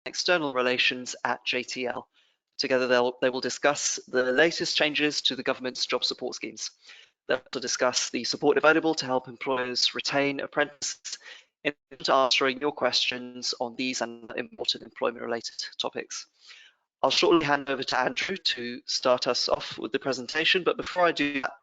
External Relations at JTL. Together they will discuss the latest changes to the government's job support schemes. They'll also discuss the support available to help employers retain apprentices in answering your questions on these and important employment-related topics. I'll shortly hand over to Andrew to start us off with the presentation, but before I do that,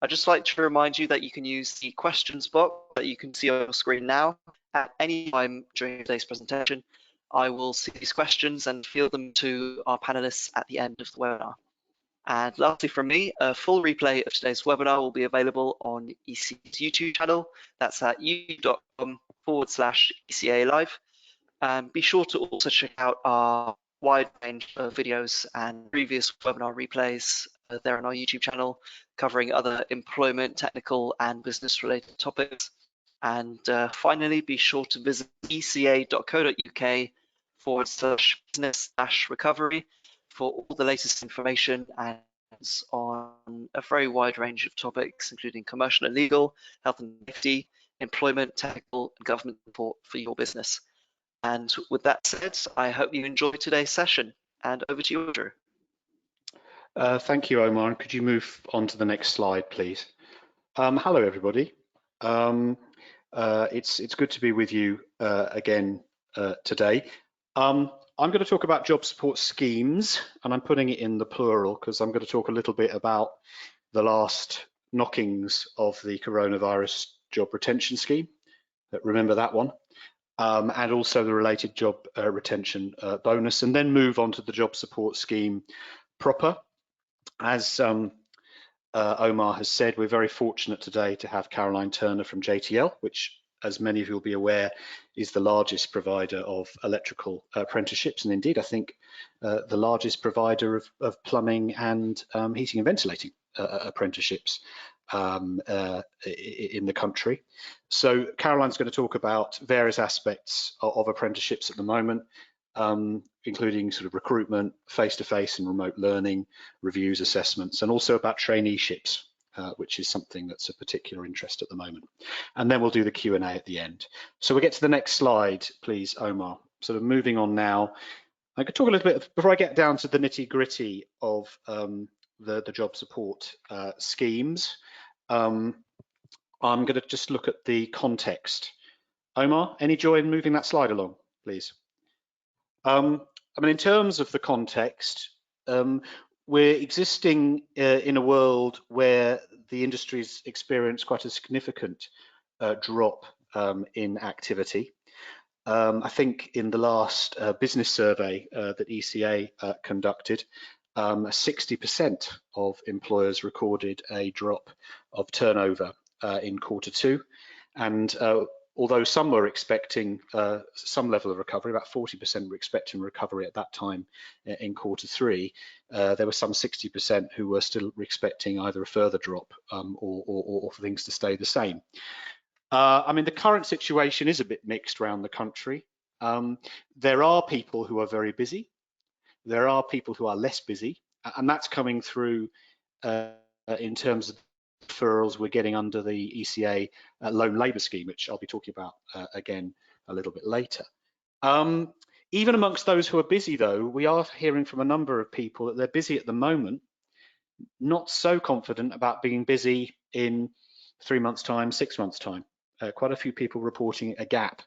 I'd just like to remind you that you can use the questions box that you can see on your screen now at any time during today's presentation. I will see these questions and field them to our panelists at the end of the webinar. And lastly from me, a full replay of today's webinar will be available on ECA's YouTube channel. That's at youtube.com/ECA Live. And be sure to also check out our wide range of videos and previous webinar replays there on our YouTube channel, covering other employment, technical and business related topics. And finally, be sure to visit eca.co.uk/business-recovery for all the latest information and on a very wide range of topics, including commercial and legal, health and safety, employment, technical and government support for your business. And with that said, I hope you enjoyed today's session. And over to you, Andrew. Thank you, Omar. Could you move on to the next slide, please? Hello, everybody. It's good to be with you again today. I'm going to talk about job support schemes, and I'm putting it in the plural because I'm going to talk a little bit about the last knockings of the coronavirus job retention scheme. Remember that one? And also the related job retention bonus, and then move on to the job support scheme proper. As Omar has said, we're very fortunate today to have Caroline Turner from JTL, which, as many of you will be aware, is the largest provider of electrical apprenticeships, and indeed I think the largest provider of plumbing and heating and ventilating apprenticeships in the country. So Caroline's going to talk about various aspects of apprenticeships at the moment, including sort of recruitment, face-to-face and remote learning, reviews, assessments, and also about traineeships, which is something that's of particular interest at the moment. And then we'll do the Q&A at the end. So we'll get to the next slide, please, Omar. Sort of moving on now. I could talk a little bit, before I get down to the nitty-gritty of the job support schemes, I'm going to just look at the context. Omar, any joy in moving that slide along, please? I mean, in terms of the context, we're existing in a world where the industry's experienced quite a significant drop in activity. I think in the last business survey that ECA conducted, 60% of employers recorded a drop of turnover in Q2, and although some were expecting some level of recovery, about 40% were expecting recovery at that time in Q3, there were some 60% who were still expecting either a further drop or for things to stay the same. I mean, the current situation is a bit mixed around the country. There are people who are very busy. There are people who are less busy, and that's coming through in terms of referrals we're getting under the ECA loan labour scheme, which I'll be talking about again a little bit later. Even amongst those who are busy, though, we are hearing from a number of people that they're busy at the moment, not so confident about being busy in 3 months' time, 6 months' time. Quite a few people reporting a gap,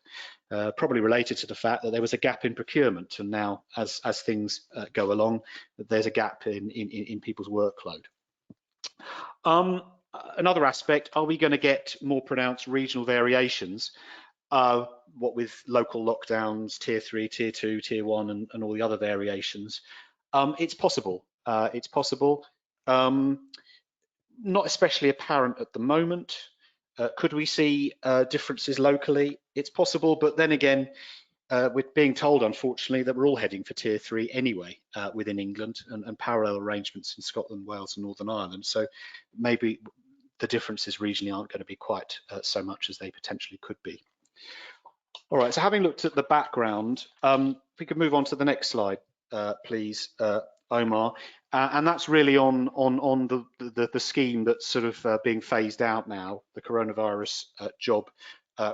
probably related to the fact that there was a gap in procurement, and now as things go along, there's a gap in people's workload. Another aspect, are we going to get more pronounced regional variations? What with local lockdowns, tier 3, tier 2, tier 1, and all the other variations? It's possible. It's possible. Not especially apparent at the moment. Could we see differences locally? It's possible, but then again, we're being told, unfortunately, that we're all heading for tier 3 anyway within England, and parallel arrangements in Scotland, Wales and Northern Ireland. So maybe the differences regionally aren't going to be quite so much as they potentially could be. All right, so having looked at the background, if we could move on to the next slide, please, Omar. And that's really on the scheme that's sort of being phased out now, the coronavirus job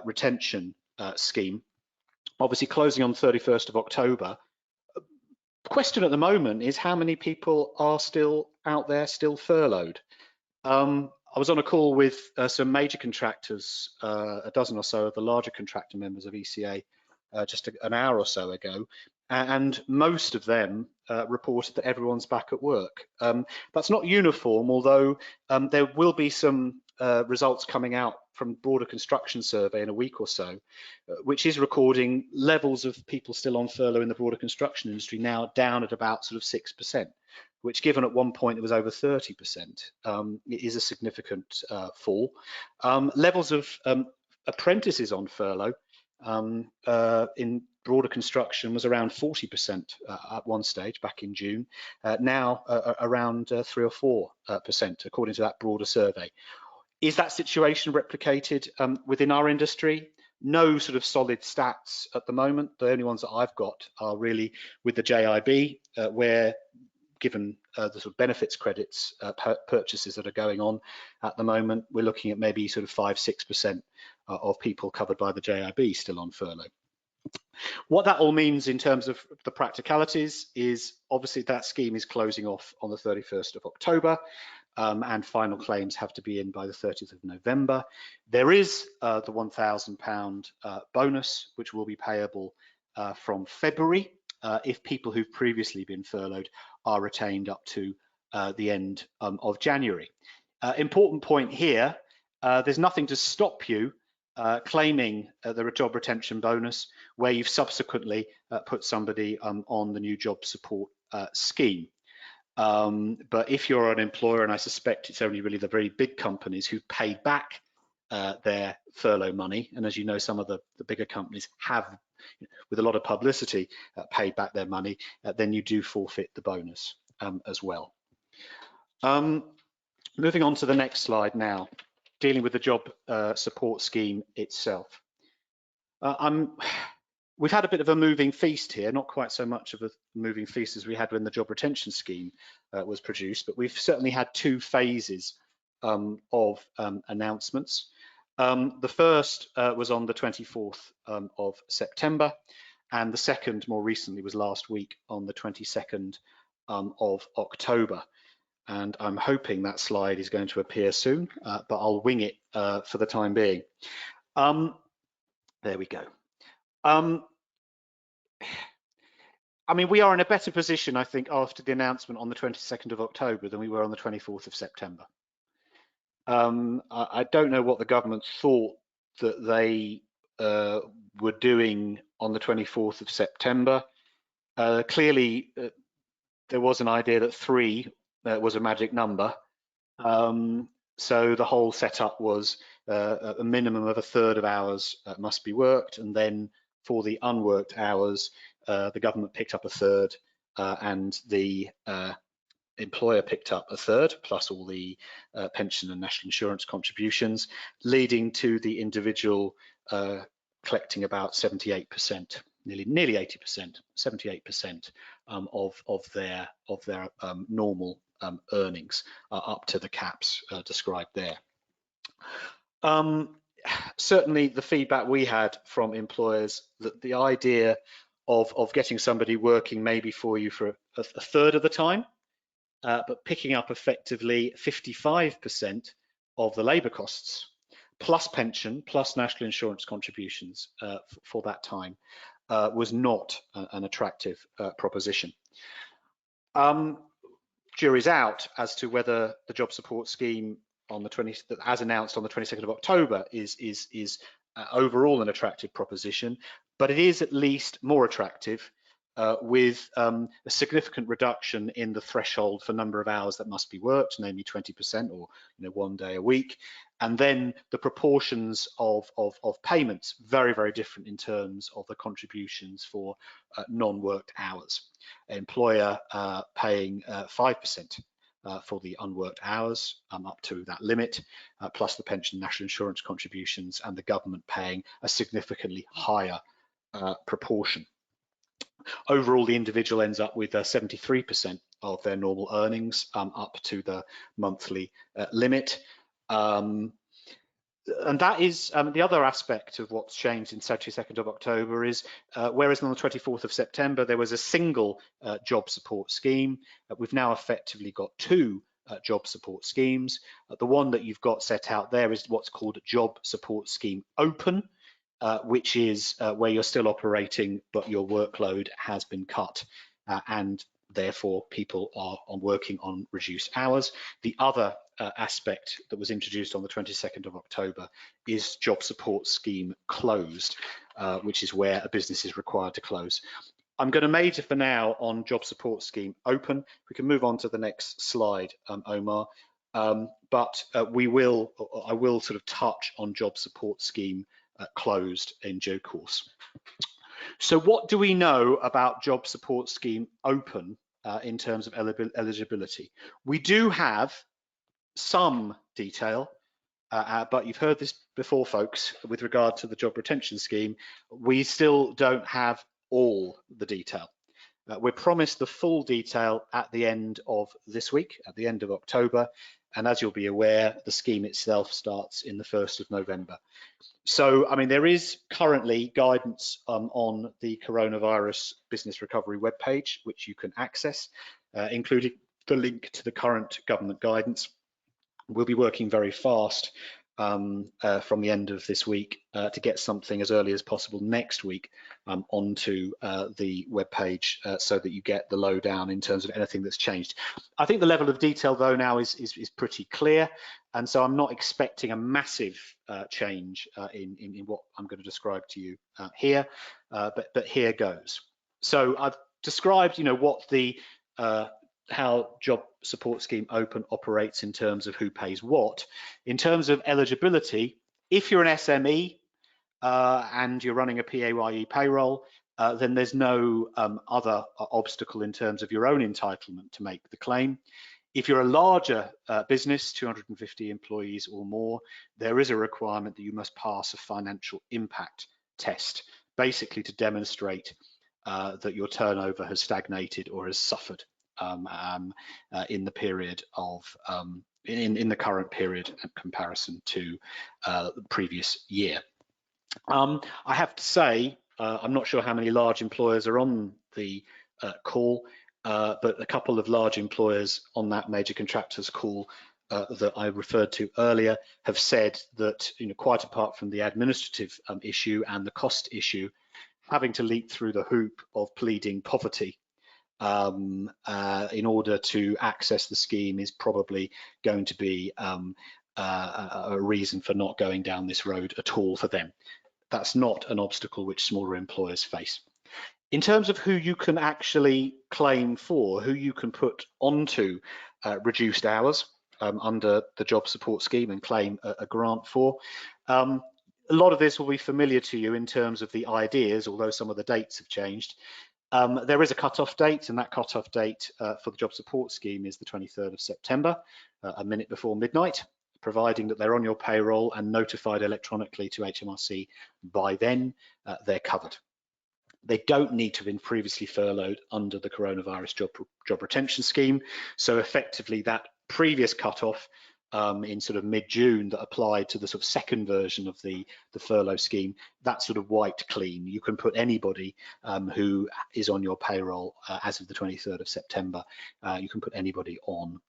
retention scheme. Obviously closing on 31st of October, question at the moment is how many people are still out there, still furloughed. I was on a call with some major contractors, a dozen or so of the larger contractor members of ECA just an hour or so ago, and most of them reported that everyone's back at work. That's not uniform, although there will be some results coming out from broader construction survey in a week or so, which is recording levels of people still on furlough in the broader construction industry now down at about sort of 6%, which given at one point it was over 30%, it is a significant fall. Levels of apprentices on furlough in broader construction was around 40% at one stage back in June, now around 3 or 4% according to that broader survey. Is that situation replicated within our industry? No sort of solid stats at the moment. The only ones that I've got are really with the JIB, where given the sort of benefits credits purchases that are going on at the moment, we're looking at maybe sort of 5–6% of people covered by the JIB still on furlough. What that all means in terms of the practicalities is obviously that scheme is closing off on the 31st of October. And final claims have to be in by the 30th of November. There is the £1,000 bonus, which will be payable from February if people who've previously been furloughed are retained up to the end of January. Important point here, there's nothing to stop you claiming the job retention bonus where you've subsequently put somebody on the new job support scheme. But if you're an employer, and I suspect it's only really the very big companies who've paid back their furlough money, and as you know, some of the bigger companies have, with a lot of publicity, paid back their money, then you do forfeit the bonus as well. Moving on to the next slide now, dealing with the job support scheme itself. We've had a bit of a moving feast here, not quite so much of a moving feast as we had when the job retention scheme was produced, but we've certainly had two phases of announcements. The first was on the 24th of September, and the second more recently was last week on the 22nd of October. And I'm hoping that slide is going to appear soon, but I'll wing it for the time being. There we go. I mean, we are in a better position, I think, after the announcement on the 22nd of October than we were on the 24th of September. I don't know what the government thought that they were doing on the 24th of September. Clearly, there was an idea that 3 was a magic number. So the whole setup was a minimum of 1/3 of hours must be worked, and then for the unworked hours, the government picked up 1/3 and the employer picked up 1/3 plus all the pension and national insurance contributions, leading to the individual collecting about 78%, nearly 80%, 78% of their normal earnings up to the caps described there. Certainly the feedback we had from employers that the idea of getting somebody working maybe for you for a 1/3 of the time, but picking up effectively 55% of the labour costs, plus pension, plus national insurance contributions for that time, was not an attractive proposition. Jury's out as to whether the job support scheme on the as announced on the 22nd of October is overall an attractive proposition, but it is at least more attractive with a significant reduction in the threshold for number of hours that must be worked, namely 20% or 1 day a week, and then the proportions of payments very, very different in terms of the contributions for non-worked hours. Employer paying 5% for the unworked hours up to that limit, plus the pension national insurance contributions, and the government paying a significantly higher proportion. Overall, the individual ends up with 73% of their normal earnings up to the monthly limit. And that is the other aspect of what's changed in 22nd of October is, whereas on the 24th of September there was a single job support scheme, we've now effectively got two job support schemes. The one that you've got set out there is what's called Job Support Scheme Open, which is where you're still operating but your workload has been cut and therefore people are working on reduced hours. The other aspect that was introduced on the 22nd of October is Job Support Scheme Closed, which is where a business is required to close. I'm going to major for now on Job Support Scheme Open. We can move on to the next slide, Omar. But I will sort of touch on Job Support Scheme Closed in due course. So what do we know about Job Support Scheme Open in terms of eligibility? We do have some detail, but you've heard this before, folks, with regard to the job retention scheme, we still don't have all the detail. We're promised the full detail at the end of this week, at the end of October, and as you'll be aware, the scheme itself starts in the 1st of November. So, I mean, there is currently guidance on the coronavirus business recovery webpage, which you can access, including the link to the current government guidance. We'll be working very fast from the end of this week to get something as early as possible next week onto the webpage so that you get the lowdown in terms of anything that's changed. I think the level of detail though now is pretty clear, and so I'm not expecting a massive change in what I'm going to describe to you here, but here goes. So I've described, what the how Job Support Scheme Open operates in terms of who pays what. In terms of eligibility, if you're an SME and you're running a PAYE payroll, then there's no other obstacle in terms of your own entitlement to make the claim. If you're a larger business, 250 employees or more, there is a requirement that you must pass a financial impact test, basically to demonstrate that your turnover has stagnated or has suffered in the period of in the current period in comparison to the previous year. I have to say, I'm not sure how many large employers are on the call, but a couple of large employers on that major contractors call that I referred to earlier have said that, quite apart from the administrative issue and the cost issue, having to leap through the hoop of pleading poverty in order to access the scheme is probably going to be a reason for not going down this road at all for them. That's not an obstacle which smaller employers face. In terms of who you can actually claim for, who you can put onto reduced hours under the job support scheme and claim a grant for, a lot of this will be familiar to you in terms of the ideas, although some of the dates have changed. There is a cut-off date, and that cut-off date for the job support scheme is the 23rd of September, a minute before midnight, providing that they're on your payroll and notified electronically to HMRC by then, they're covered. They don't need to have been previously furloughed under the coronavirus job retention scheme. So effectively that previous cut-off in sort of mid-June that applied to the sort of second version of the furlough scheme, that's sort of wiped clean. You can put anybody who is on your payroll as of the 23rd of September, you can put anybody on.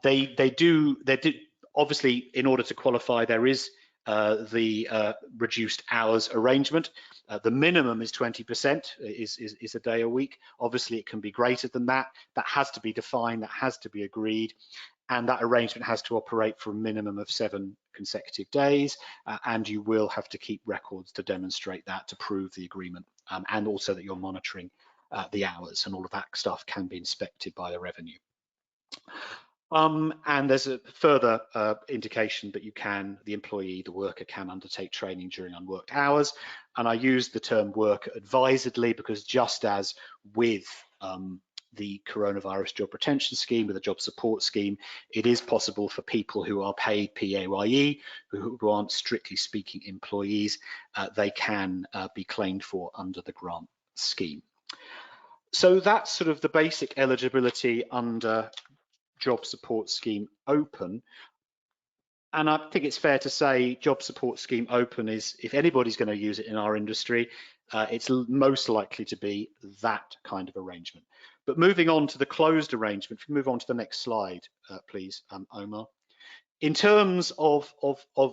They do obviously, in order to qualify, there is the reduced hours arrangement. The minimum is 20%, is a day a week. Obviously, it can be greater than that. That has to be defined, that has to be agreed, and that arrangement has to operate for a minimum of 7 consecutive days, and you will have to keep records to demonstrate that, to prove the agreement, and also that you're monitoring the hours, and all of that stuff can be inspected by the revenue. And there's a further indication that the employee, the worker, can undertake training during unworked hours. And I use the term worker advisedly because just as with the coronavirus job retention scheme, with the job support scheme, it is possible for people who are paid PAYE, who aren't strictly speaking employees, they can be claimed for under the grant scheme. So that's sort of the basic eligibility under Job Support Scheme Open. And I think it's fair to say Job Support Scheme Open is, if anybody's going to use it in our industry, it's most likely to be that kind of arrangement. But moving on to the closed arrangement, if we move on to the next slide, please, Omar. In terms of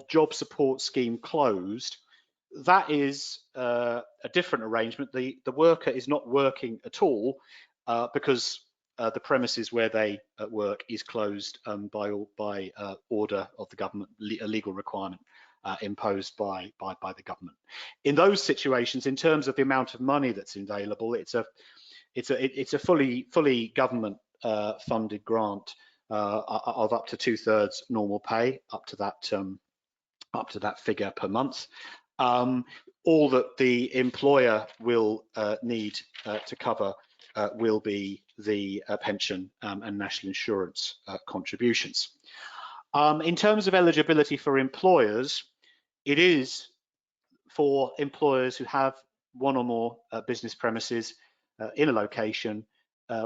Job Support Scheme closed, that is a different arrangement. The worker is not working at all because the premises where they work is closed by order of the government, a legal requirement imposed by the government. In those situations, in terms of the amount of money that's available, it's a fully government funded grant of up to 2/3 normal pay, up to that figure per month. All that the employer will need to cover will be the pension and national insurance contributions. In terms of eligibility for employers, it is for employers who have one or more business premises in a location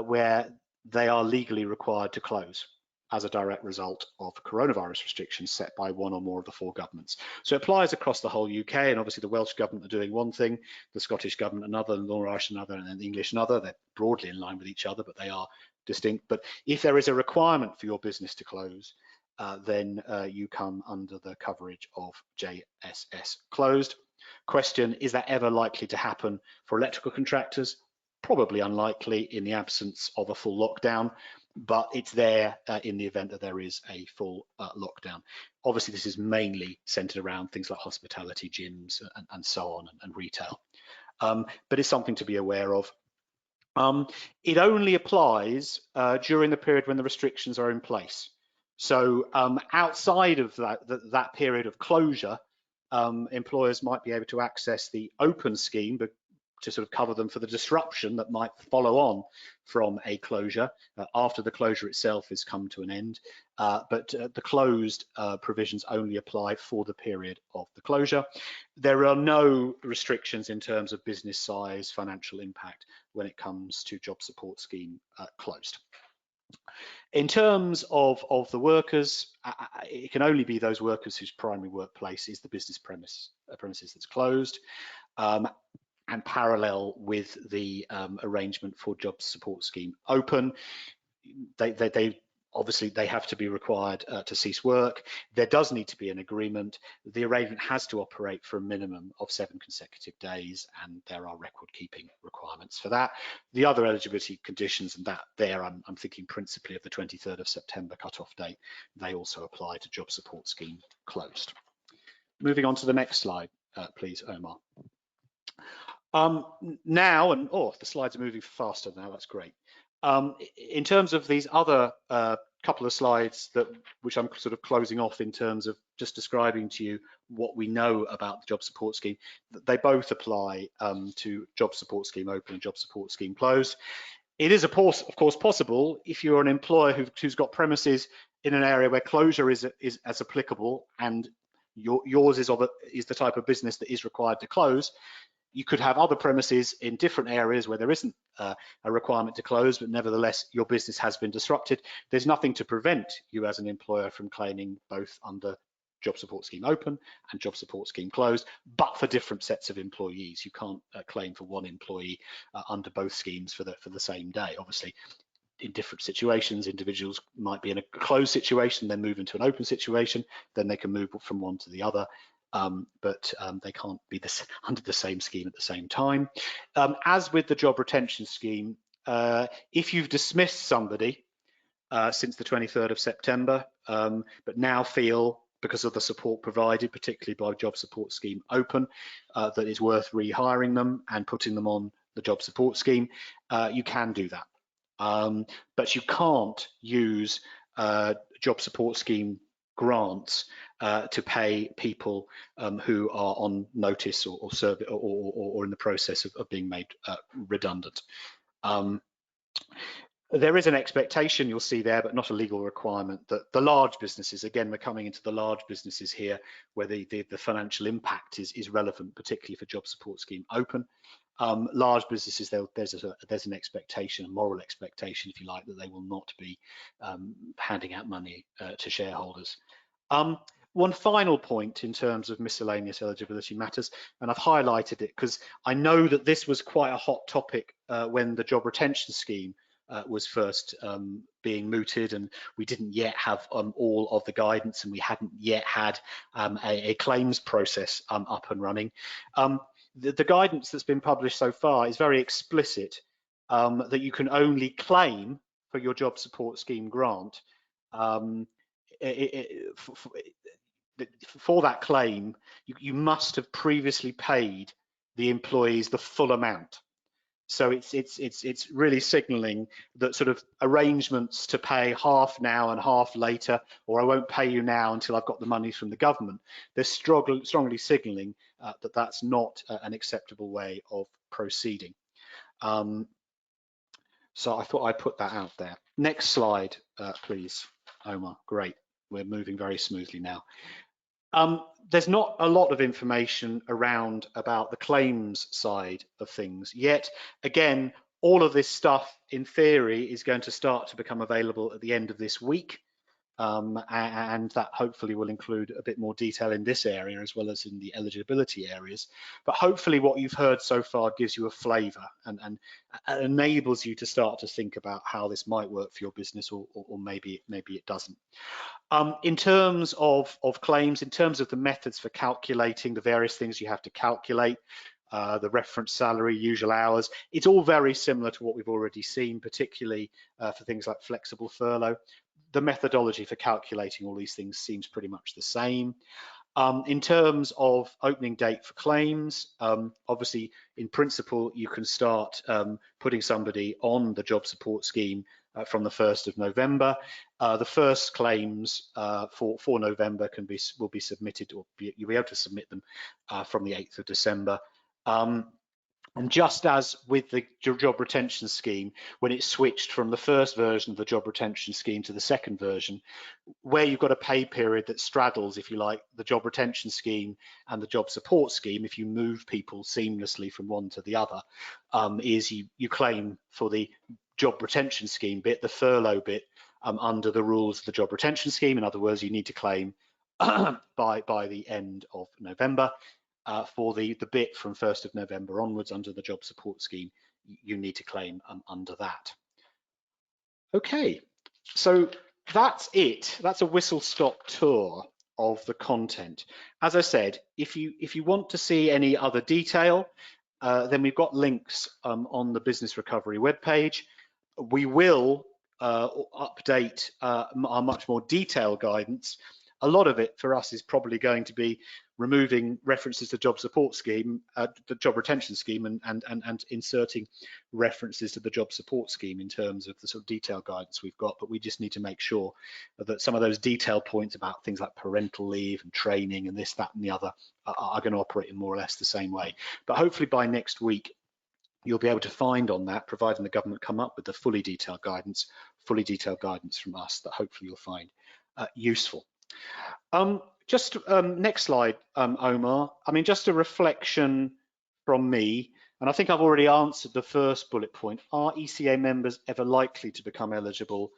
where they are legally required to close as a direct result of coronavirus restrictions set by one or more of the four governments. So it applies across the whole UK, and obviously the Welsh government are doing one thing, the Scottish government another, the Northern Irish another, and then the English another. They're broadly in line with each other, but they are distinct. But if there is a requirement for your business to close, then you come under the coverage of JSS closed. Question, is that ever likely to happen for electrical contractors? Probably unlikely in the absence of a full lockdown, but it's there in the event that there is a full lockdown. Obviously, this is mainly centered around things like hospitality, gyms, and so on, and retail. But it's something to be aware of. It only applies during the period when the restrictions are in place. So outside of that period of closure, employers might be able to access the open scheme, but to sort of cover them for the disruption that might follow on from a closure after the closure itself has come to an end. But the closed provisions only apply for the period of the closure. There are no restrictions in terms of business size, financial impact when it comes to Job Support Scheme closed. In terms of the workers, it can only be those workers whose primary workplace is the business premises that's closed. And parallel with the arrangement for Job Support Scheme Open, they obviously they have to be required to cease work. There does need to be an agreement. The arrangement has to operate for a minimum of 7 consecutive days, and there are record keeping requirements for that. The other eligibility conditions, and that there I'm thinking principally of the 23rd of September cut-off date, they also apply to Job Support Scheme closed. Moving on to the next slide, please, Omar. Now, and the slides are moving faster now, that's great. In terms of these other couple of slides which I'm sort of closing off in terms of just describing to you what we know about the Job Support Scheme, they both apply to Job Support Scheme Open and Job Support Scheme Closed. It is of course possible if you're an employer who's got premises in an area where closure is as applicable, and yours is the type of business that is required to close. You could have other premises in different areas where there isn't a requirement to close, but nevertheless your business has been disrupted. There's nothing to prevent you as an employer from claiming both under Job Support Scheme Open and Job Support Scheme Closed, but for different sets of employees. You can't claim for one employee under both schemes for the same day. Obviously, in different situations, individuals might be in a closed situation, then move into an open situation, then they can move from one to the other. But they can't be under the same scheme at the same time. As with the job retention scheme, if you've dismissed somebody since the 23rd of September, but now feel, because of the support provided, particularly by Job Support Scheme Open, that it's worth rehiring them and putting them on the Job Support Scheme, you can do that. But you can't use Job Support Scheme grants to pay people who are on notice or in the process of being made redundant. There is an expectation, you'll see there, but not a legal requirement, that the large businesses, again, we're coming into the large businesses here, where the financial impact is relevant, particularly for Job Support Scheme Open. Large businesses, there's an expectation, a moral expectation, if you like, that they will not be handing out money to shareholders. One final point in terms of miscellaneous eligibility matters, and I've highlighted it because I know that this was quite a hot topic when the job retention scheme was first being mooted, and we didn't yet have all of the guidance, and we hadn't yet had a claims process up and running. The guidance that's been published so far is very explicit that you can only claim for your job support scheme grant for that claim. You must have previously paid the employees the full amount. So it's really signalling that sort of arrangements to pay half now and half later, or I won't pay you now until I've got the money from the government. They're strongly signalling that that's not an acceptable way of proceeding. So I thought I'd put that out there. Next slide, please, Omar. Great, we're moving very smoothly now. There's not a lot of information around about the claims side of things yet. Again, all of this stuff in theory is going to start to become available at the end of this week, and that hopefully will include a bit more detail in this area as well as in the eligibility areas. But hopefully what you've heard so far gives you a flavour and enables you to start to think about how this might work for your business, or maybe it doesn't. In terms of claims, in terms of the methods for calculating the various things you have to calculate, the reference salary, usual hours, it's all very similar to what we've already seen, particularly for things like flexible furlough. The methodology for calculating all these things seems pretty much the same. In terms of opening date for claims, obviously in principle you can start putting somebody on the job support scheme from the 1st of November. The first claims for November will be submitted, or you'll be able to submit them from the 8th of December. And just as with the job retention scheme, when it switched from the first version of the job retention scheme to the second version, where you've got a pay period that straddles, if you like, the job retention scheme and the job support scheme, if you move people seamlessly from one to the other, is you claim for the job retention scheme bit, the furlough bit, under the rules of the job retention scheme. In other words, you need to claim by the end of November. For the bit from 1st of November onwards under the job support scheme, you need to claim under that. Okay, so that's it. That's a whistle-stop tour of the content. As I said, if you want to see any other detail, then we've got links on the Business Recovery webpage. We will update our much more detailed guidance. A lot of it for us is probably going to be removing references to job support scheme, the job retention scheme, and inserting references to the job support scheme in terms of the sort of detailed guidance we've got. But we just need to make sure that some of those detailed points about things like parental leave and training and this, that, and the other are going to operate in more or less the same way. But hopefully by next week, you'll be able to find on that, providing the government come up with the fully detailed guidance from us that hopefully you'll find useful. Just next slide, Omar. I mean, just a reflection from me, and I think I've already answered the first bullet point. Are ECA members ever likely to become eligible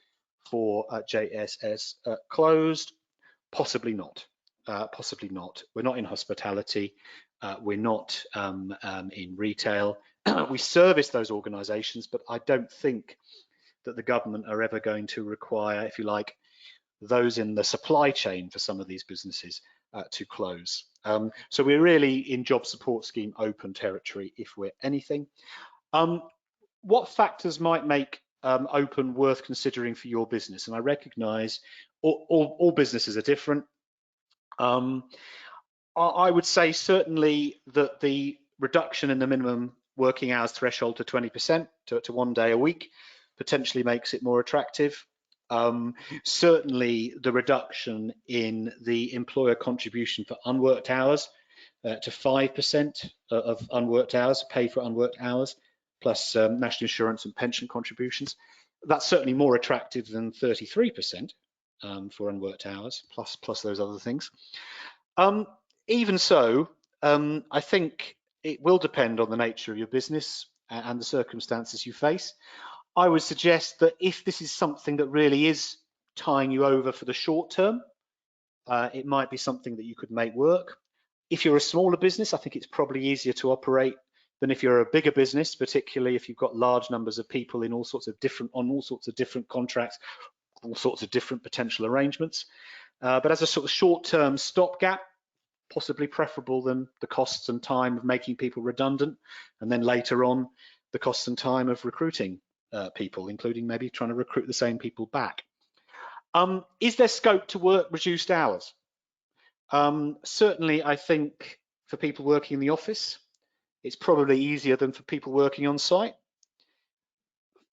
for JSS closed? Possibly not. Possibly not. We're not in hospitality. We're not in retail. We service those organisations, but I don't think that the government are ever going to require, if you like, those in the supply chain for some of these businesses to close. So we're really in job support scheme open territory if we're anything. What factors might make open worth considering for your business? And I recognise all businesses are different. I would say certainly that the reduction in the minimum working hours threshold to 20% to 1 day a week potentially makes it more attractive. Certainly the reduction in the employer contribution for unworked hours to 5% of unworked hours, pay for unworked hours, plus national insurance and pension contributions. That's certainly more attractive than 33% for unworked hours, plus those other things. Even so, I think it will depend on the nature of your business and the circumstances you face. I would suggest that if this is something that really is tying you over for the short term, it might be something that you could make work. If you're a smaller business, I think it's probably easier to operate than if you're a bigger business, particularly if you've got large numbers of people in all sorts of different contracts, all sorts of different potential arrangements. But as a sort of short-term stopgap, possibly preferable than the costs and time of making people redundant, and then later on the costs and time of recruiting people, including maybe trying to recruit the same people back. Is there scope to work reduced hours? Certainly, I think for people working in the office, it's probably easier than for people working on site.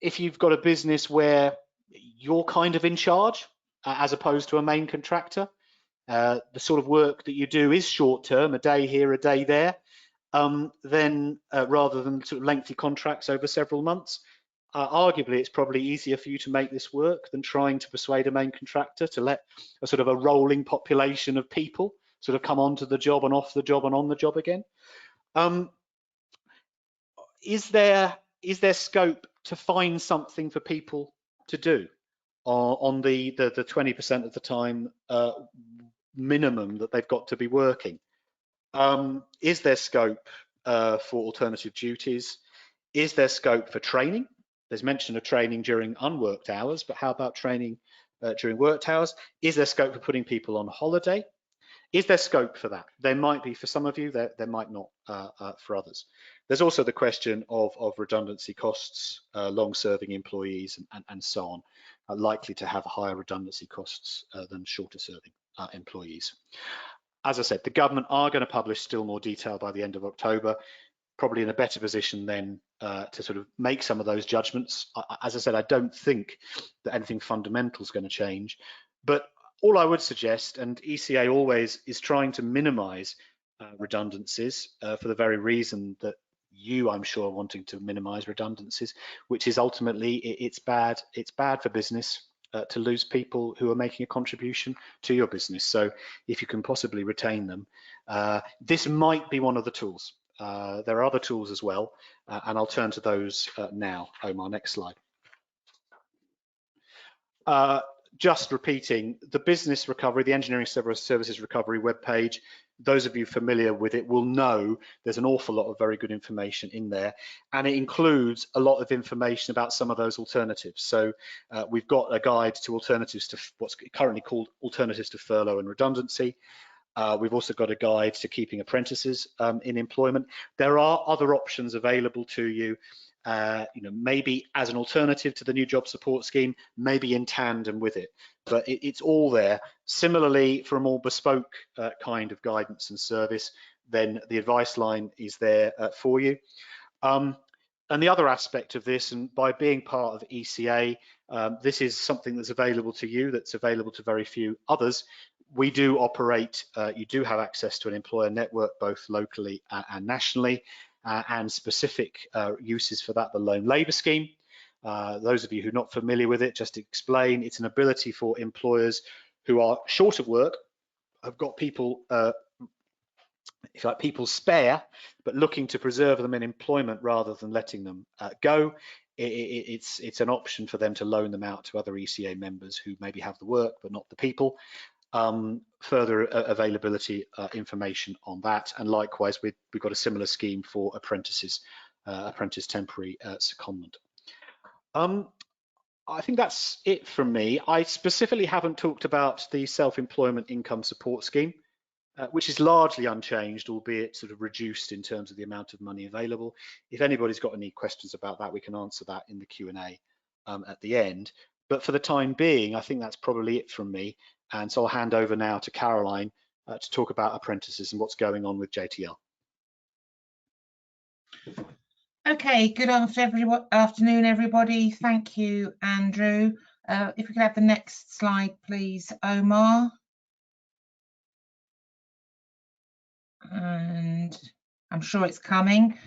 If you've got a business where you're kind of in charge, as opposed to a main contractor, the sort of work that you do is short term, a day here, a day there, then rather than sort of lengthy contracts over several months, arguably it's probably easier for you to make this work than trying to persuade a main contractor to let a sort of a rolling population of people sort of come onto the job and off the job and on the job again. Is there scope to find something for people to do on the 20% of the time minimum that they've got to be working? Is there scope for alternative duties? Is there scope for training? There's mention of training during unworked hours, but how about training during worked hours? Is there scope for putting people on holiday? Is there scope for that? There might be for some of you, there might not for others. There's also the question of redundancy costs, long-serving employees and so on, are likely to have higher redundancy costs than shorter-serving employees. As I said, the government are going to publish still more detail by the end of October, probably in a better position then to sort of make some of those judgments. As I said, I don't think that anything fundamental is going to change, but all I would suggest, and ECA always is trying to minimize redundancies for the very reason that you, I'm sure, are wanting to minimize redundancies, which is ultimately it's bad for business to lose people who are making a contribution to your business. So if you can possibly retain them, this might be one of the tools. There are other tools as well, and I'll turn to those now. Omar, next slide. Just repeating, the business recovery, the engineering services recovery webpage, those of you familiar with it will know there's an awful lot of very good information in there, and it includes a lot of information about some of those alternatives. So we've got a guide to alternatives to what's currently called alternatives to furlough and redundancy. We've also got a guide to keeping apprentices in employment. There are other options available to you. Maybe as an alternative to the new job support scheme, maybe in tandem with it, but it's all there. Similarly, for a more bespoke kind of guidance and service, then the advice line is there for you. And the other aspect of this, and by being part of ECA, this is something that's available to you, that's available to very few others. We do operate, you do have access to an employer network, both locally and nationally. And specific uses for that, the Lone Labour Scheme. Those of you who are not familiar with it, just to explain, it's an ability for employers who are short of work, have got people, if you like, people spare, but looking to preserve them in employment rather than letting them go. It's an option for them to loan them out to other ECA members who maybe have the work but not the people. Further availability information on that, and likewise we've got a similar scheme for apprentices, apprentice temporary secondment. I think that's it from me. I specifically haven't talked about the self-employment income support scheme, which is largely unchanged, albeit sort of reduced in terms of the amount of money available. If anybody's got any questions about that, we can answer that in the Q&A at the end. But for the time being, I think that's probably it from me. And so I'll hand over now to Caroline to talk about apprentices and what's going on with JTL. Okay, good afternoon, everybody. Thank you, Andrew. If we could have the next slide, please, Omar. And I'm sure it's coming.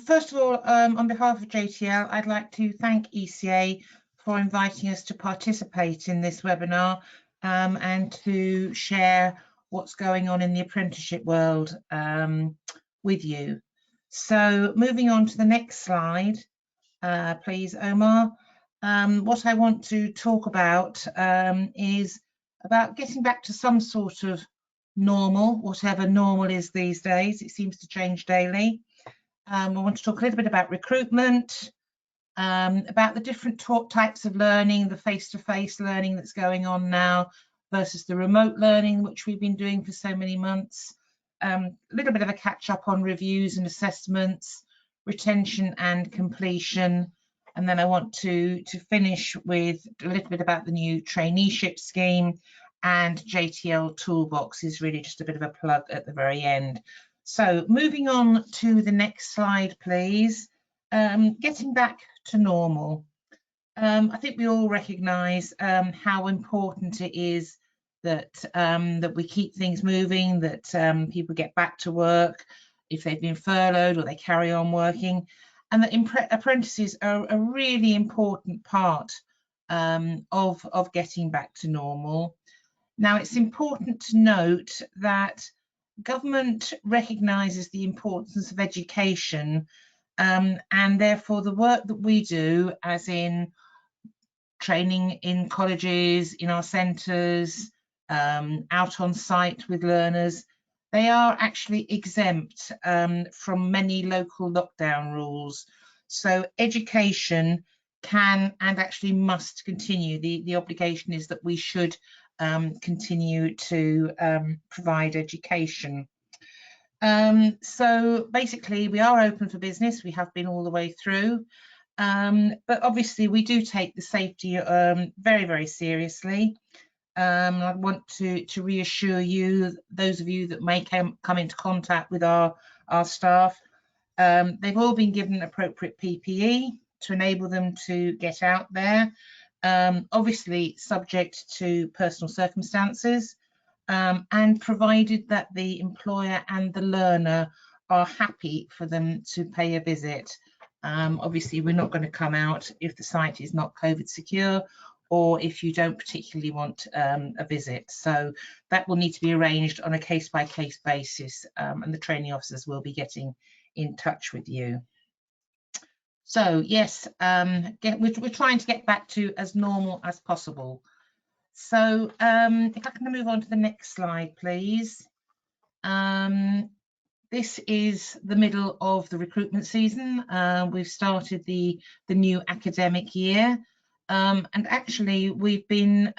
First of all, on behalf of JTL, I'd like to thank ECA for inviting us to participate in this webinar and to share what's going on in the apprenticeship world with you. So moving on to the next slide, please, Omar. What I want to talk about is about getting back to some sort of normal, whatever normal is these days. It seems to change daily. I want to talk a little bit about recruitment, about the different types of learning, the face-to-face learning that's going on now versus the remote learning, which we've been doing for so many months. A little bit of a catch-up on reviews and assessments, retention and completion. And then I want to finish with a little bit about the new traineeship scheme, and JTL Toolbox is really just a bit of a plug at the very end. So moving on to the next slide, please. Getting back to normal. I think we all recognise how important it is that that we keep things moving, that people get back to work if they've been furloughed or they carry on working, and that apprentices are a really important part of getting back to normal. Now, it's important to note that government recognises the importance of education, and therefore the work that we do, as in training in colleges, in our centres, out on site with learners, they are actually exempt from many local lockdown rules. So education can and actually must continue. The obligation is that we should continue to provide education. So basically we are open for business. We have been all the way through, but obviously we do take the safety very, very seriously. I want to reassure you, those of you that may come into contact with our staff, they've all been given appropriate PPE to enable them to get out there, obviously subject to personal circumstances, and provided that the employer and the learner are happy for them to pay a visit. Obviously, we're not going to come out if the site is not COVID secure, or if you don't particularly want a visit. So that will need to be arranged on a case-by-case basis, and the training officers will be getting in touch with you. So yes, we're trying to get back to as normal as possible. So if I can move on to the next slide, please. This is the middle of the recruitment season. We've started the new academic year. And actually, we've been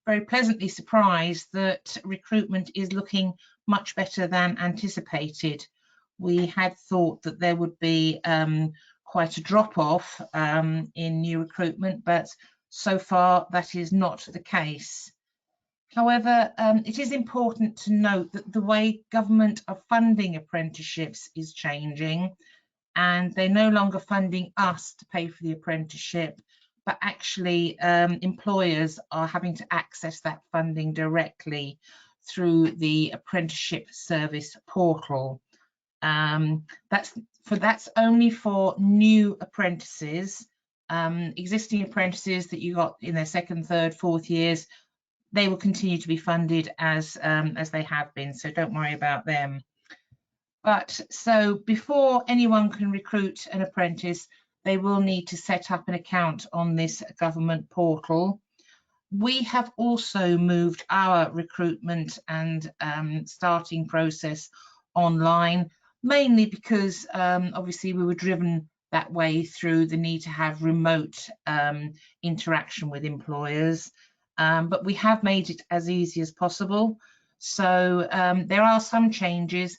very pleasantly surprised that recruitment is looking much better than anticipated. We had thought that there would be quite a drop-off in new recruitment, but so far that is not the case. However, it is important to note that the way government are funding apprenticeships is changing, and they're no longer funding us to pay for the apprenticeship, but actually employers are having to access that funding directly through the apprenticeship service portal. That's only for new apprentices. Existing apprentices that you got in their second, third, fourth years, they will continue to be funded as they have been, so don't worry about them. But so before anyone can recruit an apprentice, they will need to set up an account on this government portal. We have also moved our recruitment and starting process online, mainly because obviously we were driven that way through the need to have remote interaction with employers. But we have made it as easy as possible. So there are some changes,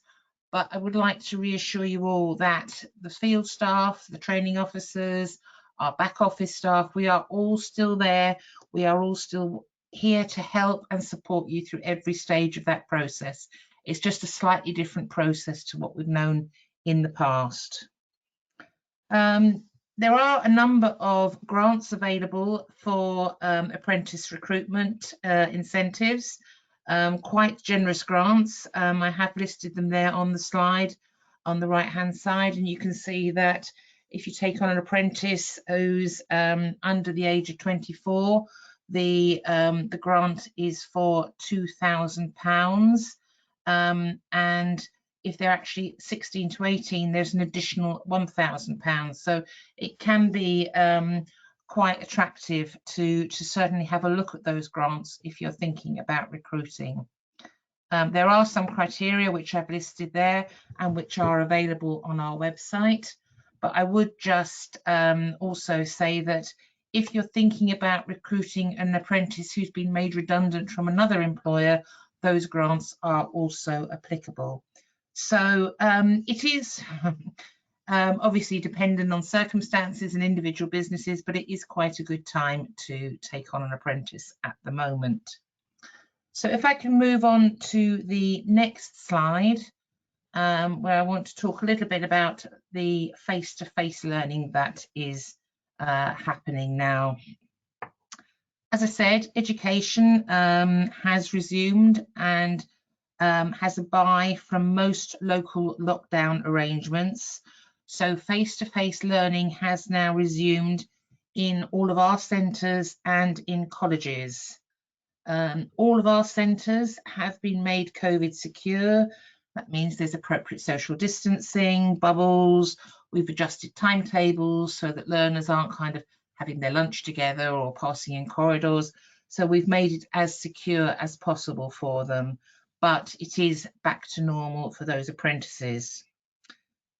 but I would like to reassure you all that the field staff, the training officers, our back office staff, we are all still there. We are all still here to help and support you through every stage of that process. It's just a slightly different process to what we've known in the past. There are a number of grants available for apprentice recruitment incentives, quite generous grants. I have listed them there on the slide on the right hand side, and you can see that if you take on an apprentice who's under the age of 24, the grant is for £2,000, and if they're actually 16 to 18, there's an additional £1,000. So it can be quite attractive to certainly have a look at those grants if you're thinking about recruiting. There are some criteria which I've listed there and which are available on our website, but I would just also say that if you're thinking about recruiting an apprentice who's been made redundant from another employer, those grants are also applicable. So it is obviously dependent on circumstances and individual businesses, but it is quite a good time to take on an apprentice at the moment. So if I can move on to the next slide, where I want to talk a little bit about the face-to-face learning that is happening now. As I said, education has resumed and has a buy from most local lockdown arrangements. So face-to-face learning has now resumed in all of our centres and in colleges. All of our centres have been made COVID secure. That means there's appropriate social distancing, bubbles. We've adjusted timetables so that learners aren't kind of having their lunch together or passing in corridors. So we've made it as secure as possible for them, but it is back to normal for those apprentices.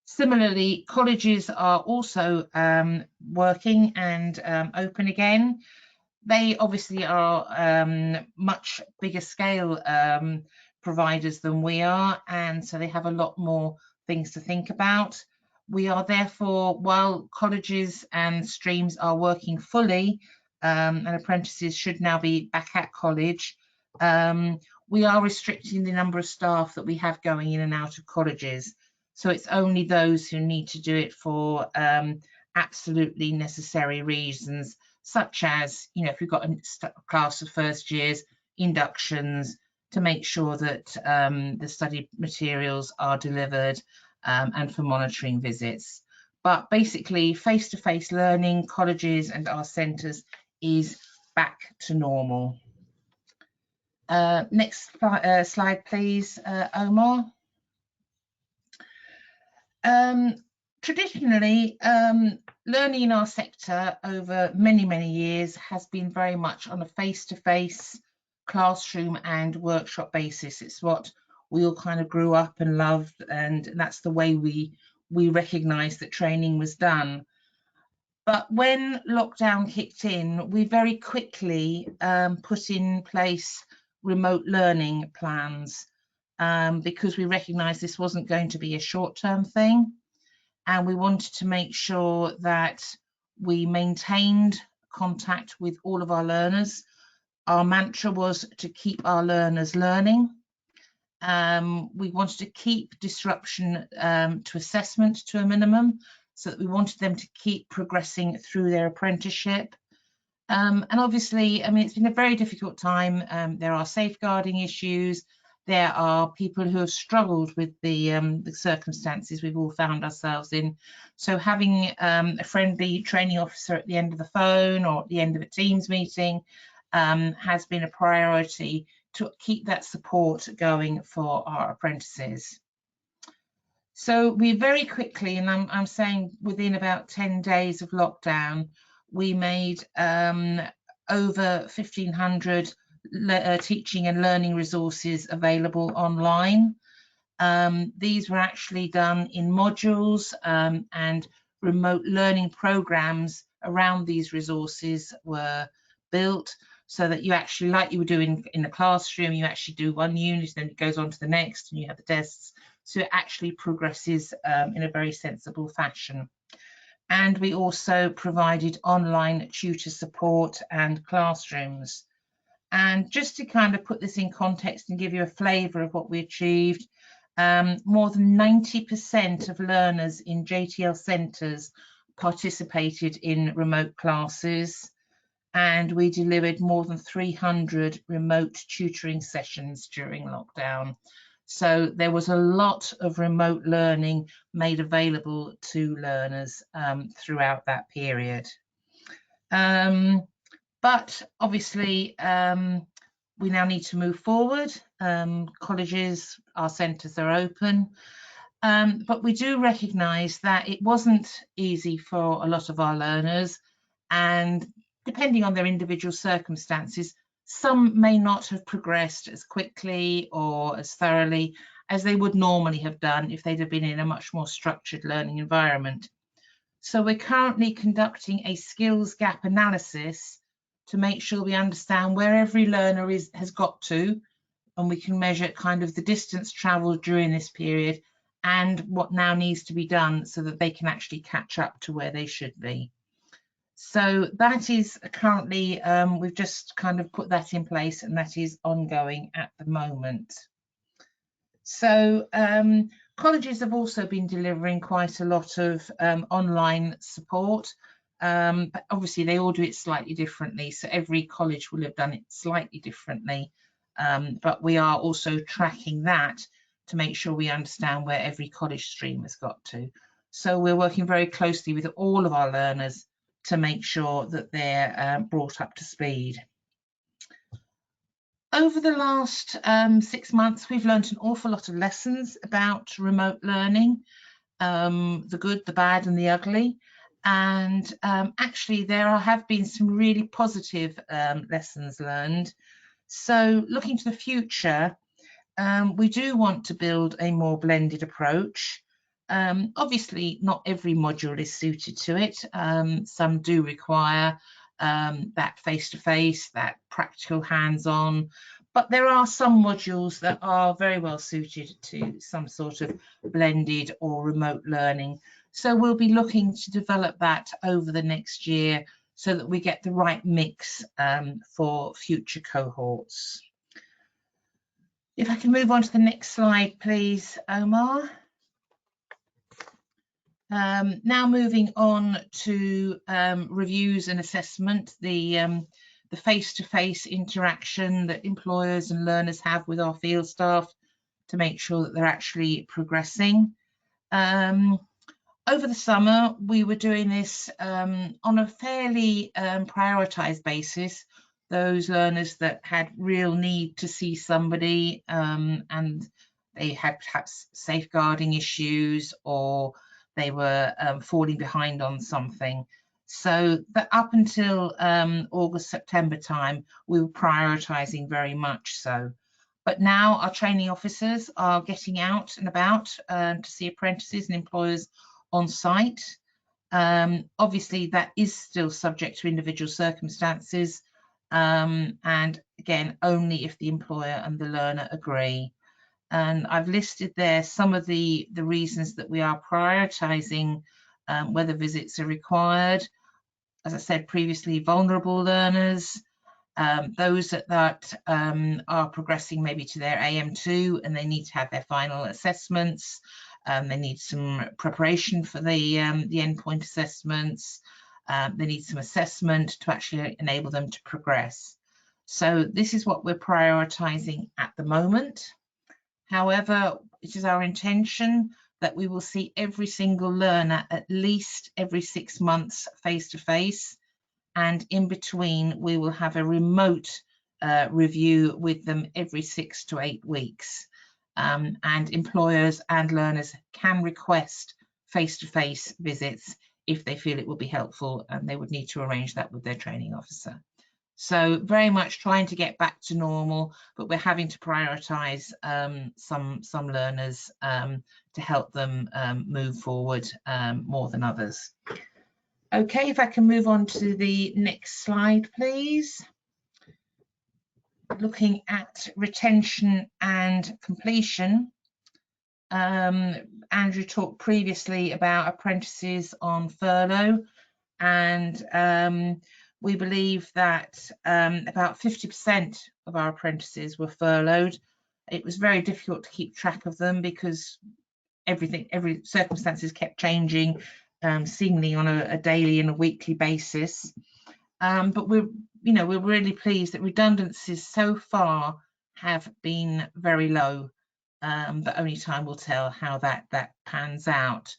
Similarly, colleges are also working and open again. They obviously are much bigger scale providers than we are, and so they have a lot more things to think about. We are therefore, while colleges and streams are working fully, and apprentices should now be back at college, we are restricting the number of staff that we have going in and out of colleges. So it's only those who need to do it for absolutely necessary reasons, such as, you know, if we've got a class of first years, inductions, to make sure that the study materials are delivered, and for monitoring visits. But basically, face-to-face learning, colleges and our centres is back to normal. Next slide, please, Omar. Traditionally, learning in our sector over many years has been very much on a face-to-face classroom and workshop basis. It's what we all kind of grew up and loved, and that's the way we recognised that training was done. But when lockdown kicked in, we very quickly put in place remote learning plans because we recognised this wasn't going to be a short-term thing. And we wanted to make sure that we maintained contact with all of our learners. Our mantra was to keep our learners learning. We wanted to keep disruption to assessment to a minimum, so that we wanted them to keep progressing through their apprenticeship. And obviously, I mean, it's been a very difficult time. There are safeguarding issues. There are people who have struggled with the circumstances we've all found ourselves in. So having a friendly training officer at the end of the phone or at the end of a Teams meeting has been a priority to keep that support going for our apprentices. So we very quickly, and I'm saying within about 10 days of lockdown, we made over 1,500 teaching and learning resources available online. These were actually done in modules, and remote learning programs around these resources were built, so that you actually, like you were doing in the classroom, you actually do one unit, then it goes on to the next, and you have the tests. So it actually progresses in a very sensible fashion. And we also provided online tutor support and classrooms. And just to kind of put this in context and give you a flavour of what we achieved, more than 90% of learners in JTL centres participated in remote classes, and we delivered more than 300 remote tutoring sessions during lockdown. So there was a lot of remote learning made available to learners throughout that period. But obviously, we now need to move forward. Colleges, our centres are open, but we do recognise that it wasn't easy for a lot of our learners, and depending on their individual circumstances, some may not have progressed as quickly or as thoroughly as they would normally have done if they'd have been in a much more structured learning environment. So we're currently conducting a skills gap analysis to make sure we understand where every learner has got to, and we can measure kind of the distance travelled during this period and what now needs to be done so that they can actually catch up to where they should be. So that is currently, we've just kind of put that in place, and that is ongoing at the moment. So colleges have also been delivering quite a lot of online support, but obviously they all do it slightly differently. So every college will have done it slightly differently, but we are also tracking that to make sure we understand where every college stream has got to. So we're working very closely with all of our learners to make sure that they're brought up to speed. Over the last 6 months, we've learned an awful lot of lessons about remote learning, the good, the bad and the ugly. And actually there have been some really positive lessons learned. So looking to the future, we do want to build a more blended approach. Obviously, not every module is suited to it. Some do require that face-to-face, that practical hands-on, but there are some modules that are very well suited to some sort of blended or remote learning. So we'll be looking to develop that over the next year so that we get the right mix for future cohorts. If I can move on to the next slide, please, Omar. Now moving on to reviews and assessment, the face-to-face interaction that employers and learners have with our field staff to make sure that they're actually progressing. Over the summer, we were doing this on a fairly prioritised basis. Those learners that had real need to see somebody and they had perhaps safeguarding issues, or they were falling behind on something. So that up until August, September time, we were prioritising very much so. But now our training officers are getting out and about to see apprentices and employers on site. Obviously, that is still subject to individual circumstances. And again, only if the employer and the learner agree. And I've listed there some of the reasons that we are prioritising whether visits are required. As I said previously, vulnerable learners, those that are progressing maybe to their AM2 and they need to have their final assessments. They need some preparation for the endpoint assessments. They need some assessment to actually enable them to progress. So this is what we're prioritising at the moment. However, it is our intention that we will see every single learner at least every 6 months face-to-face, and in between we will have a remote review with them every 6 to 8 weeks. And employers and learners can request face-to-face visits if they feel it would be helpful, and they would need to arrange that with their training officer. So very much trying to get back to normal, but we're having to prioritise some learners to help them move forward more than others. Okay, if I can move on to the next slide, please. Looking at retention and completion. Andrew talked previously about apprentices on furlough, and we believe that about 50% of our apprentices were furloughed. It was very difficult to keep track of them because every circumstances kept changing, seemingly on a daily and a weekly basis. But we're really pleased that redundancies so far have been very low, but only time will tell how that pans out.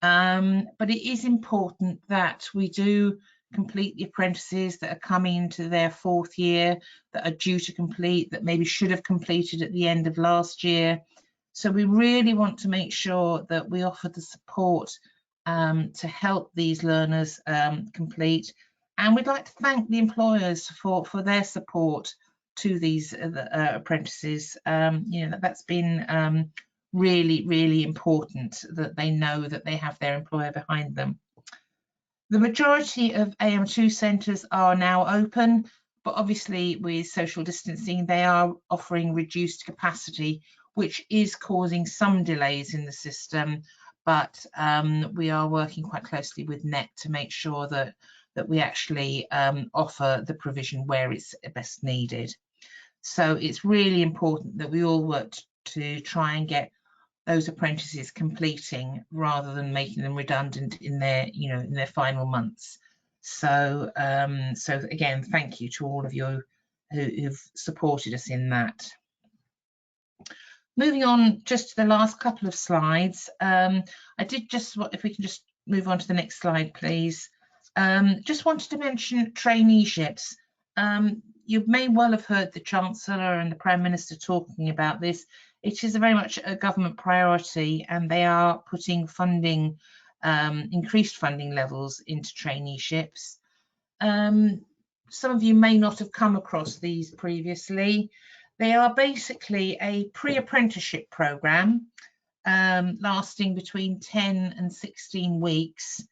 But it is important that we do complete the apprentices that are coming into their 4th year, that are due to complete, that maybe should have completed at the end of last year. So we really want to make sure that we offer the support to help these learners complete, And we'd like to thank the employers for their support to these apprentices. That's been really important, that they know that they have their employer behind them. The majority of AM2 centres are now open, but obviously with social distancing, they are offering reduced capacity, which is causing some delays in the system. But we are working quite closely with NET to make sure that we actually offer the provision where it's best needed. So it's really important that we all work to try and get those apprentices completing rather than making them redundant in their final months. So again, thank you to all of you who've supported us in that. Moving on just to the last couple of slides, I did just, if we can just move on to the next slide, please. Just wanted to mention traineeships. You may well have heard the Chancellor and the Prime Minister talking about this. It is very much a government priority, and they are putting funding, increased funding levels into traineeships. Some of you may not have come across these previously. They are basically a pre-apprenticeship programme lasting between 10 and 16 weeks,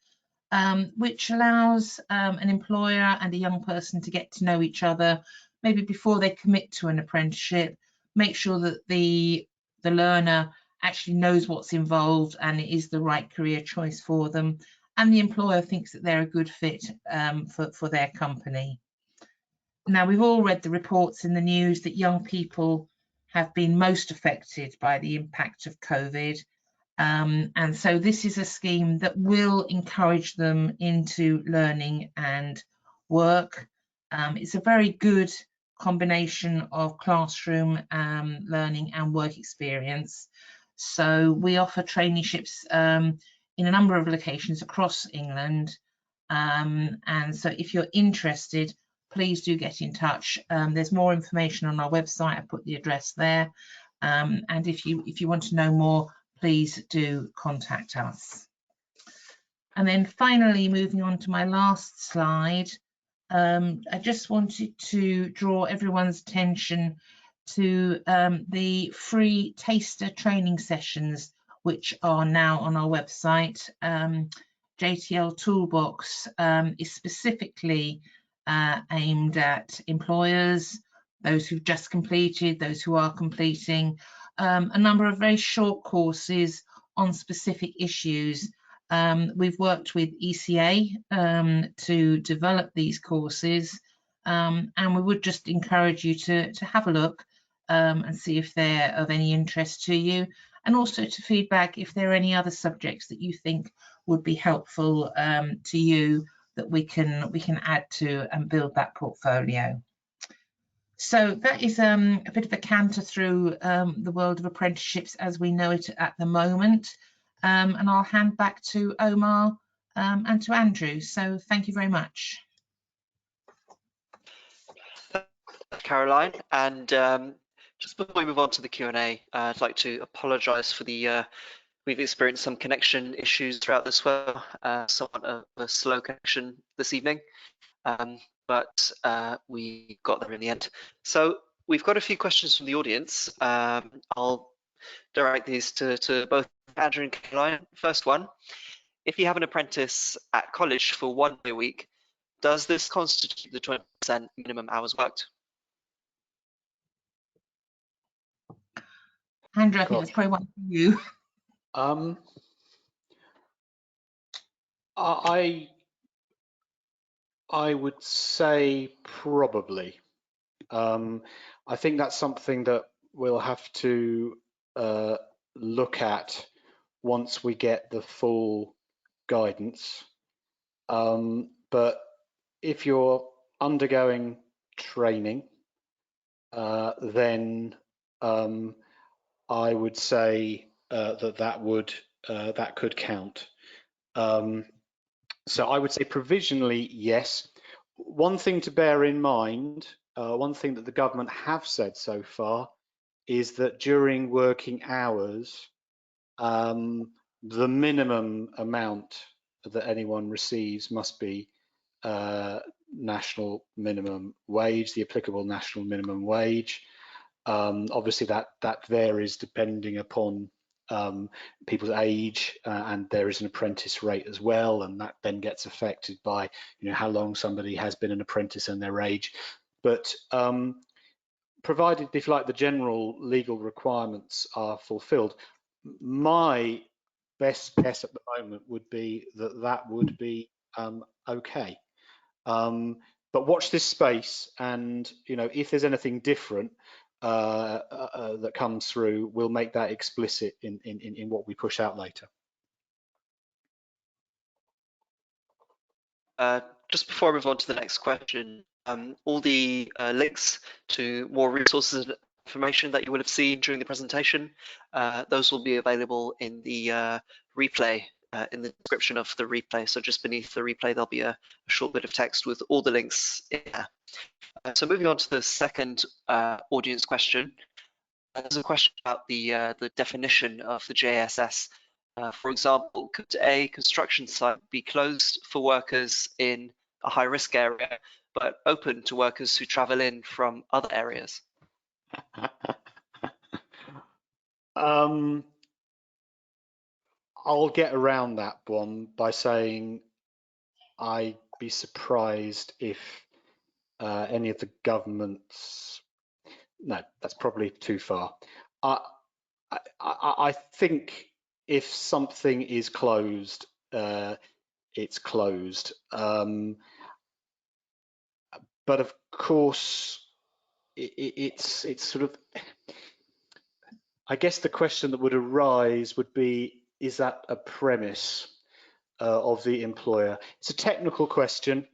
which allows an employer and a young person to get to know each other, maybe before they commit to an apprenticeship, make sure that the learner actually knows what's involved and it is the right career choice for them, and the employer thinks that they're a good fit for their company. Now, we've all read the reports in the news that young people have been most affected by the impact of COVID. And so this is a scheme that will encourage them into learning and work. It's a very good combination of classroom learning and work experience. So we offer traineeships in a number of locations across England. And so if you're interested, please do get in touch. There's more information on our website. I put the address there. And if you want to know more, please do contact us. And then finally, moving on to my last slide, I just wanted to draw everyone's attention to the free taster training sessions, which are now on our website. JTL Toolbox is specifically aimed at employers, those who've just completed, those who are completing, a number of very short courses on specific issues. We've worked with ECA to develop these courses, and we would just encourage you to have a look and see if they're of any interest to you, and also to feedback if there are any other subjects that you think would be helpful to you that we can add to and build that portfolio. So that is a bit of a canter through the world of apprenticeships as we know it at the moment. And I'll hand back to Omar and to Andrew. So thank you very much. Caroline, and just before we move on to the Q&A, I'd like to apologise for the we've experienced some connection issues throughout this webinar, somewhat of a slow connection this evening, but we got there in the end. So we've got a few questions from the audience. I'll direct these to both Andrew and Caroline. First one, if you have an apprentice at college for 1 day a week, does this constitute the 20% minimum hours worked? Andrew, I think that's probably one for you. I would say probably. I think that's something that we'll have to look at once we get the full guidance. But if you're undergoing training, then I would say that could count. So I would say provisionally, yes. One thing to bear in mind, one thing that the government have said so far is that during working hours, the minimum amount that anyone receives must be national minimum wage, the applicable national minimum wage. Obviously that varies depending upon people's age, and there is an apprentice rate as well, and that then gets affected by how long somebody has been an apprentice and their age. But provided, if you like, the general legal requirements are fulfilled, my best guess at the moment would be that would be okay. But watch this space, and if there's anything different that comes through, we'll make that explicit in what we push out later. Just before I move on to the next question, all the links to more resources and information that you will have seen during the presentation, those will be available in the replay, in the description of the replay. So just beneath the replay, there'll be a short bit of text with all the links in there. So moving on to the second audience question. There's a question about the definition of the JSS. For example, could a construction site be closed for workers in a high-risk area, but open to workers who travel in from other areas? I'll get around that one by saying I'd be surprised if any of the governments. No, that's probably too far. I think if something is closed, it's closed. But of course, it's sort of. I guess the question that would arise would be: is that a premise of the employer? It's a technical question.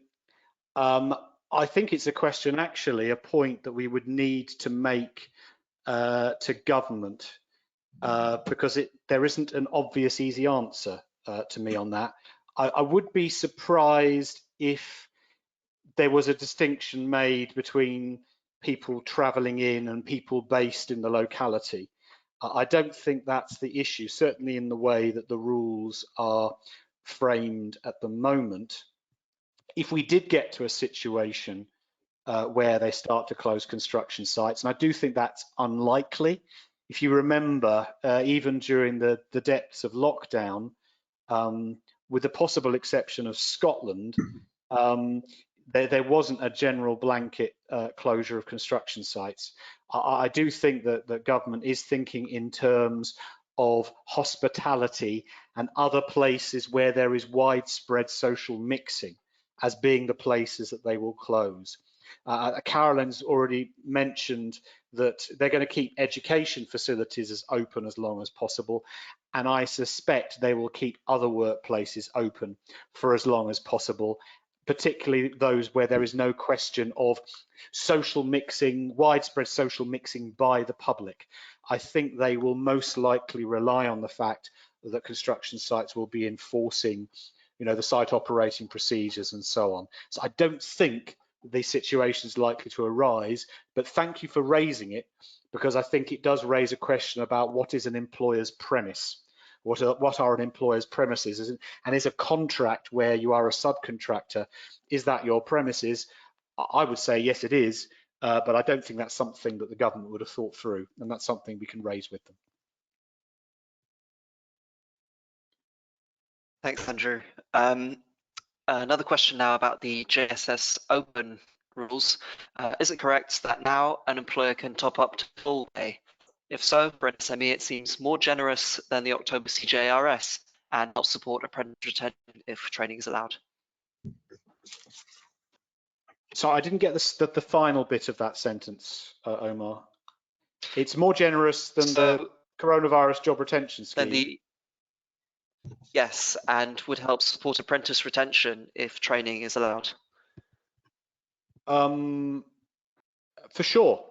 I think it's a question, actually, a point that we would need to make to government, because there isn't an obvious, easy answer to me on that. I would be surprised if there was a distinction made between people travelling in and people based in the locality. I don't think that's the issue, certainly in the way that the rules are framed at the moment. If we did get to a situation where they start to close construction sites, and I do think that's unlikely. If you remember, even during the depths of lockdown, with the possible exception of Scotland, there wasn't a general blanket closure of construction sites. I do think that the government is thinking in terms of hospitality and other places where there is widespread social mixing as being the places that they will close. Carolyn's already mentioned that they're going to keep education facilities as open as long as possible, and I suspect they will keep other workplaces open for as long as possible, particularly those where there is no question of social mixing, widespread social mixing by the public. I think they will most likely rely on the fact that construction sites will be enforcing, the site operating procedures and so on. So I don't think the situation is likely to arise, but thank you for raising it, because I think it does raise a question about what is an employer's premise. What are an employer's premises? And is a contract where you are a subcontractor, is that your premises? I would say yes, it is, but I don't think that's something that the government would have thought through, and that's something we can raise with them. Thanks, Andrew. Another question now about the JSS open rules. Is it correct that now an employer can top up to full pay? If so, for an SME, it seems more generous than the October CJRS and helps support apprentice retention if training is allowed. So I didn't get the final bit of that sentence, Omar. It's more generous than the coronavirus job retention scheme. Yes, and would help support apprentice retention if training is allowed. For sure.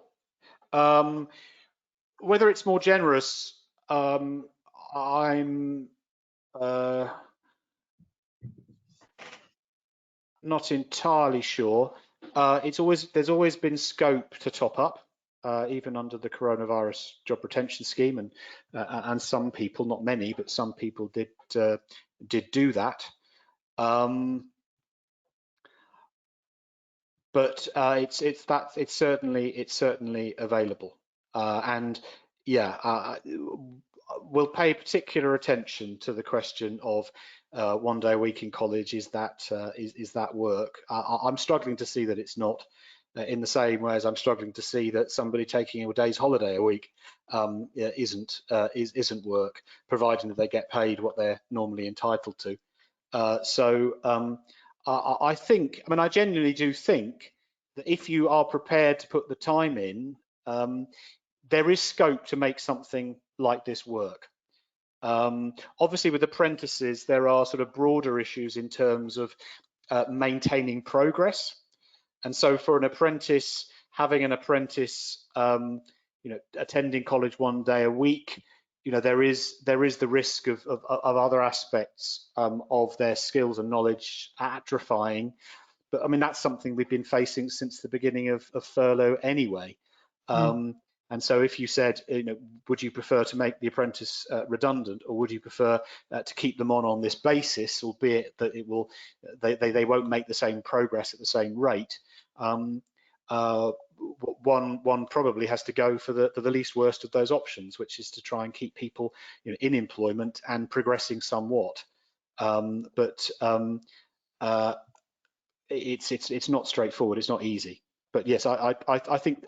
Whether it's more generous, I'm not entirely sure. There's always been scope to top up, even under the coronavirus job retention scheme, and some people, not many, but some people did do that. but it's certainly available, and yeah, we'll pay particular attention to the question of 1 day a week in college. Is that work? I'm struggling to see that it's not, in the same way as I'm struggling to see that somebody taking a day's holiday a week isn't work, providing that they get paid what they're normally entitled to. I genuinely do think that if you are prepared to put the time in, there is scope to make something like this work. Obviously, with apprentices, there are sort of broader issues in terms of maintaining progress. And so for an apprentice, having an apprentice, attending college 1 day a week, there is the risk of other aspects of their skills and knowledge atrophying. But I mean, that's something we've been facing since the beginning of furlough anyway. And so if you said, would you prefer to make the apprentice redundant, or would you prefer to keep them on this basis, albeit that they won't make the same progress at the same rate? One probably has to go for the least worst of those options, which is to try and keep people in employment and progressing somewhat. It's not straightforward. It's not easy. But yes, I think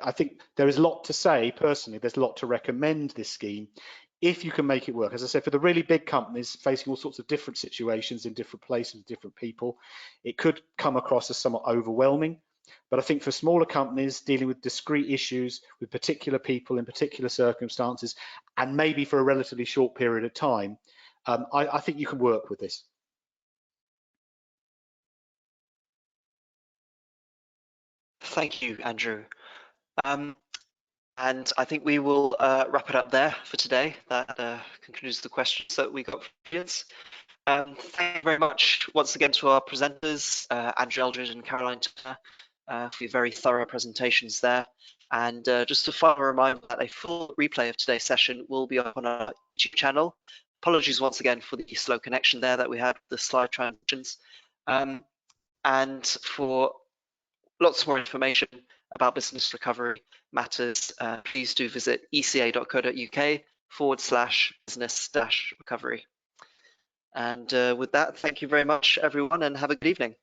there is a lot to say personally. There's a lot to recommend this scheme if you can make it work. As I said, for the really big companies facing all sorts of different situations in different places, different people, it could come across as somewhat overwhelming. But I think for smaller companies dealing with discrete issues with particular people in particular circumstances, and maybe for a relatively short period of time, I think you can work with this. Thank you, Andrew. And I think we will wrap it up there for today. That concludes the questions that we got from the audience. Thank you very much once again to our presenters, Andrew Eldred and Caroline Turner, for your very thorough presentations there. And just a final reminder that a full replay of today's session will be up on our YouTube channel. Apologies once again for the slow connection there that we had with the slide transitions. And for lots more information about business recovery matters, please do visit eca.co.uk/business-recovery. And with that, thank you very much, everyone, and have a good evening.